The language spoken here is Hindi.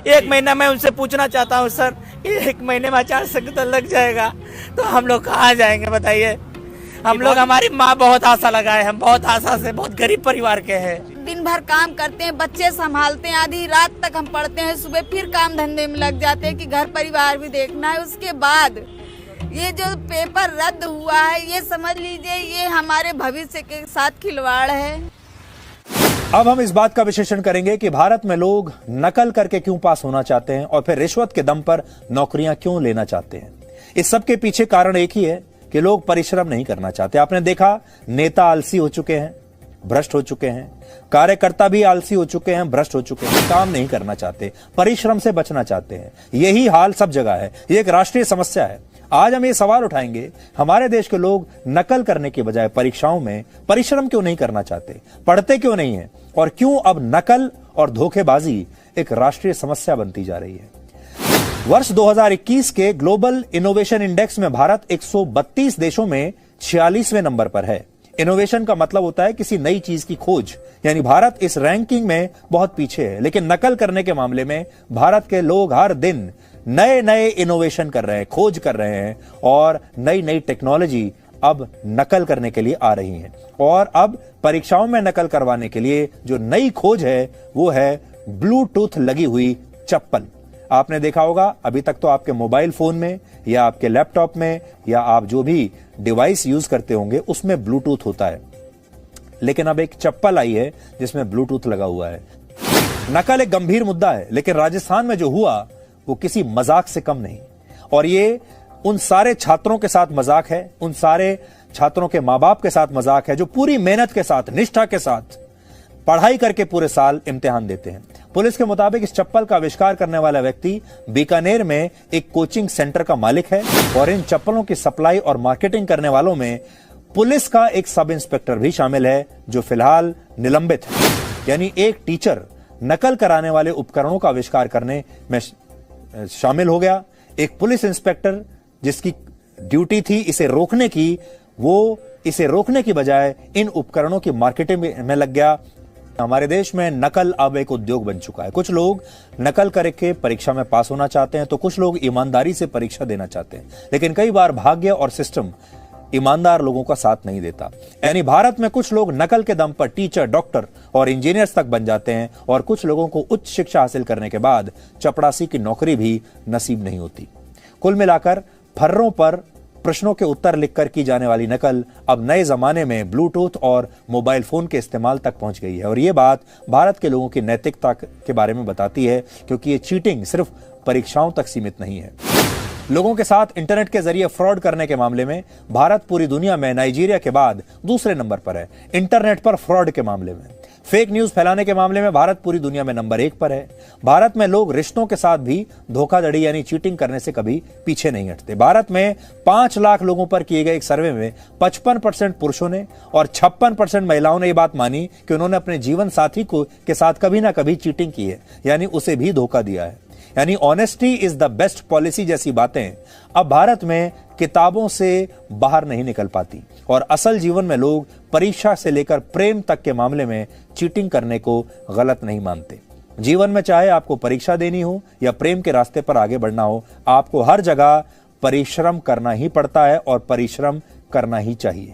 एक महीना मैं उनसे पूछना चाहता हूँ सर, एक महीने में आचार संहिता लग जाएगा तो हम लोग कहाँ जाएंगे बताइए। हम लोग, हमारी माँ बहुत आशा लगाए, हम बहुत आशा से, बहुत गरीब परिवार के हैं। दिन भर काम करते हैं, बच्चे संभालते हैं, आधी रात तक हम पढ़ते हैं, सुबह फिर काम धंधे में लग जाते हैं कि घर परिवार भी देखना है। उसके बाद ये जो पेपर रद्द हुआ है, ये समझ लीजिए ये हमारे भविष्य के साथ खिलवाड़ है। अब हम इस बात का विश्लेषण करेंगे कि भारत में लोग नकल करके क्यों पास होना चाहते हैं और फिर रिश्वत के दम पर नौकरियां क्यों लेना चाहते हैं। इस सब के पीछे कारण एक ही है कि लोग परिश्रम नहीं करना चाहते। आपने देखा, नेता आलसी हो चुके हैं, भ्रष्ट हो चुके हैं, कार्यकर्ता भी आलसी हो चुके हैं, भ्रष्ट हो चुके हैं, काम नहीं करना चाहते, परिश्रम से बचना चाहते हैं। यही हाल सब जगह है, ये एक राष्ट्रीय समस्या है। आज हम ये सवाल उठाएंगे, हमारे देश के लोग नकल करने के बजाय परीक्षाओं में परिश्रम क्यों नहीं करना चाहते, पढ़ते क्यों नहीं है, और क्यों अब नकल और धोखेबाजी एक राष्ट्रीय समस्या बनती जा रही है। वर्ष 2021 के ग्लोबल इनोवेशन इंडेक्स में भारत 132 देशों में 46वें नंबर पर है। इनोवेशन का मतलब होता है किसी नई चीज की खोज, यानी भारत इस रैंकिंग में बहुत पीछे है। लेकिन नकल करने के मामले में भारत के लोग हर दिन नए नए इनोवेशन कर रहे हैं, खोज कर रहे हैं, और नई नई टेक्नोलॉजी अब नकल करने के लिए आ रही है। और अब परीक्षाओं में नकल करवाने के लिए जो नई खोज है वो है ब्लूटूथ लगी हुई चप्पल। आपने देखा होगा, अभी तक तो आपके मोबाइल फोन में या आपके लैपटॉप में या आप जो भी डिवाइस यूज करते होंगे उसमें ब्लूटूथ होता है, लेकिन अब एक चप्पल आई है जिसमें ब्लूटूथ लगा हुआ है। नकल एक गंभीर मुद्दा है, लेकिन राजस्थान में जो हुआ वो किसी मजाक से कम नहीं। और ये उन सारे छात्रों के साथ मजाक है, उन सारे छात्रों के मां बाप के साथ मजाक है जो पूरी मेहनत के साथ, निष्ठा के साथ पढ़ाई करके पूरे साल इम्तिहान देते हैं। पुलिस के मुताबिक इस चप्पल का आविष्कार करने वाला व्यक्ति बीकानेर में एक कोचिंग सेंटर का मालिक है, और इन चप्पलों की सप्लाई और मार्केटिंग करने वालों में पुलिस का एक सब इंस्पेक्टर भी शामिल है जो फिलहाल निलंबित है। यानी एक टीचर नकल कराने वाले उपकरणों का आविष्कार करने में शामिल हो गया, एक पुलिस इंस्पेक्टर जिसकी ड्यूटी थी इसे रोकने की, वो इसे रोकने की बजाय इन उपकरणों की मार्केटिंग में लग गया। हमारे देश में नकल अब एक उद्योग बन चुका है। कुछ लोग नकल करके परीक्षा में पास होना चाहते हैं तो कुछ लोग ईमानदारी से परीक्षा देना चाहते हैं, लेकिन कई बार भाग्य और सिस्टम ईमानदार लोगों का साथ नहीं देता। यानी भारत में कुछ लोग नकल के दम पर टीचर, डॉक्टर और इंजीनियर्स तक बन जाते हैं, और कुछ लोगों को उच्च शिक्षा हासिल करने के बाद चपड़ासी की नौकरी भी नसीब नहीं होती। कुल मिलाकर फर्रों पर प्रश्नों के उत्तर लिखकर की जाने वाली नकल अब नए जमाने में ब्लूटूथ और मोबाइल फोन के इस्तेमाल तक पहुंच गई है। और ये बात भारत के लोगों की नैतिकता के बारे में बताती है, क्योंकि ये चीटिंग सिर्फ परीक्षाओं तक सीमित नहीं है। लोगों के साथ इंटरनेट के जरिए फ्रॉड करने के मामले में भारत पूरी दुनिया में नाइजीरिया के बाद दूसरे नंबर पर है। इंटरनेट पर फ्रॉड के मामले में, फेक न्यूज फैलाने के मामले में भारत पूरी दुनिया में नंबर 1 पर है। भारत में लोग रिश्तों के साथ भी धोखाधड़ी यानी चीटिंग करने से कभी पीछे नहीं हटते। भारत में 5 लाख लोगों पर किए गए एक सर्वे में 55% पुरुषों ने और 56% महिलाओं ने यह बात मानी कि उन्होंने अपने जीवन साथी के साथ कभी ना कभी चीटिंग की है, यानी उसे भी धोखा दिया है। यानी honesty is the best policy जैसी बातें अब भारत में किताबों से बाहर नहीं निकल पाती, और असल जीवन में लोग परीक्षा से लेकर प्रेम तक के मामले में चीटिंग करने को गलत नहीं मानते। जीवन में चाहे आपको परीक्षा देनी हो या प्रेम के रास्ते पर आगे बढ़ना हो, आपको हर जगह परिश्रम करना ही पड़ता है और परिश्रम करना ही चाहिए।